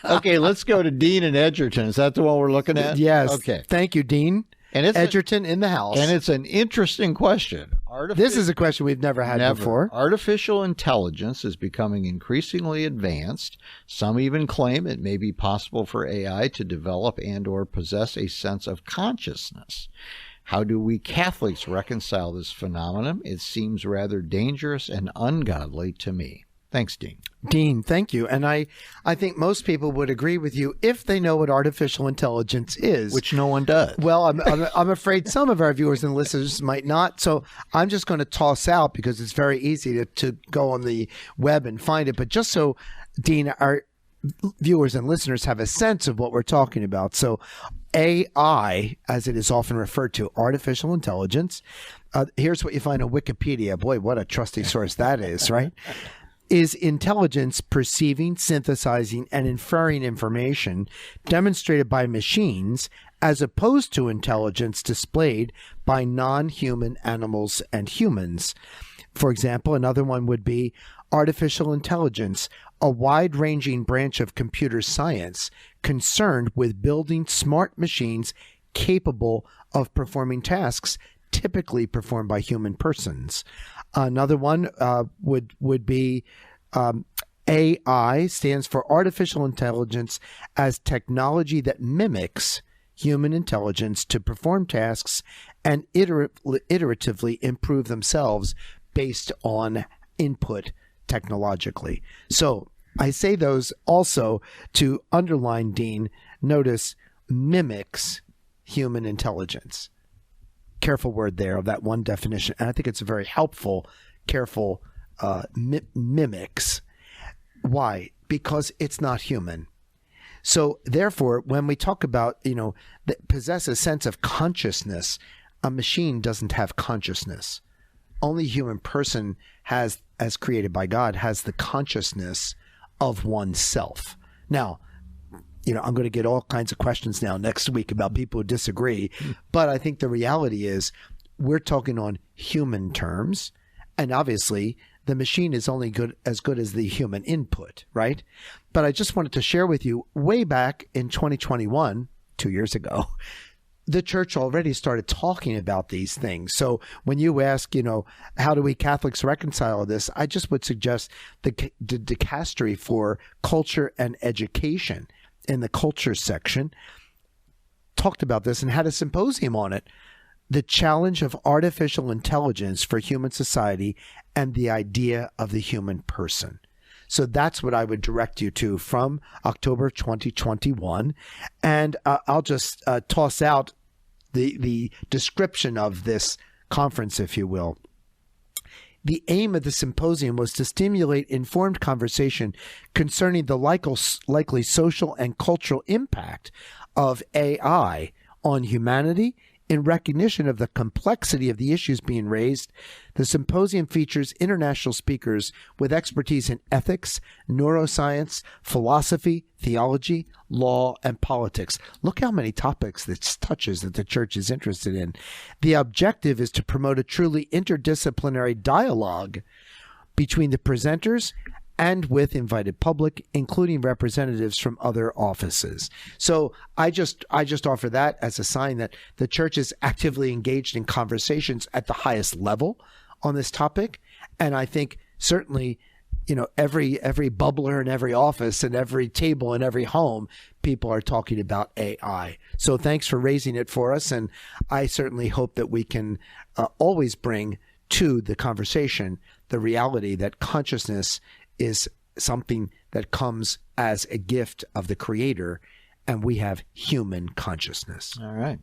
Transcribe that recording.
Okay, let's go to Dean and Edgerton. Is that the one we're looking at? Yes. Okay. Thank you, Dean. And it's Edgerton in the house. And it's an interesting question. This is a question we've never had before. Artificial intelligence is becoming increasingly advanced. Some even claim it may be possible for AI to develop and or possess a sense of consciousness. How do we Catholics reconcile this phenomenon? It seems rather dangerous and ungodly to me. Thanks, Dean. Dean, thank you. And I think most people would agree with you if they know what artificial intelligence is. Which no one does. Well, I'm afraid some of our viewers and listeners might not. So I'm just going to toss out, because it's very easy to go on the web and find it. But just so, Dean, our viewers and listeners have a sense of what we're talking about. So AI, as it is often referred to, artificial intelligence, here's what you find on Wikipedia. Boy, what a trusty source that is, right? Is intelligence perceiving, synthesizing, and inferring information demonstrated by machines, as opposed to intelligence displayed by non-human animals and humans. For example, another one would be artificial intelligence, a wide-ranging branch of computer science concerned with building smart machines capable of performing tasks typically performed by human persons. Another one would be AI stands for artificial intelligence as technology that mimics human intelligence to perform tasks and iteratively improve themselves based on input technologically. So I say those also to underline, Dean, notice mimics human intelligence. Careful word there of that one definition. And I think it's a very helpful, careful mimics. Why? Because it's not human. So therefore, when we talk about, that possess a sense of consciousness, a machine doesn't have consciousness. Only a human person has, as created by God, has the consciousness of oneself. Now, I'm going to get all kinds of questions now next week about people who disagree. But I think the reality is we're talking on human terms. And obviously, the machine is only as good as the human input, right? But I just wanted to share with you, way back in 2021, 2 years ago, the church already started talking about these things. So when you ask, how do we Catholics reconcile this? I just would suggest the dicastery for culture and education in the culture section talked about this and had a symposium on it. The challenge of artificial intelligence for human society and the idea of the human person. So that's what I would direct you to from October 2021. And I'll just toss out the description of this conference, if you will. The aim of the symposium was to stimulate informed conversation concerning the likely social and cultural impact of AI on humanity. In recognition of the complexity of the issues being raised, the symposium features international speakers with expertise in ethics, neuroscience, philosophy, theology, law, and politics. Look how many topics this touches that the church is interested in. The objective is to promote a truly interdisciplinary dialogue between the presenters and with invited public, including representatives from other offices. So I just offer that as a sign that the church is actively engaged in conversations at the highest level on this topic. And I think certainly, every bubbler in every office and every table in every home, people are talking about AI. So thanks for raising it for us. And I certainly hope that we can always bring to the conversation the reality that consciousness is something that comes as a gift of the Creator, and we have human consciousness. All right.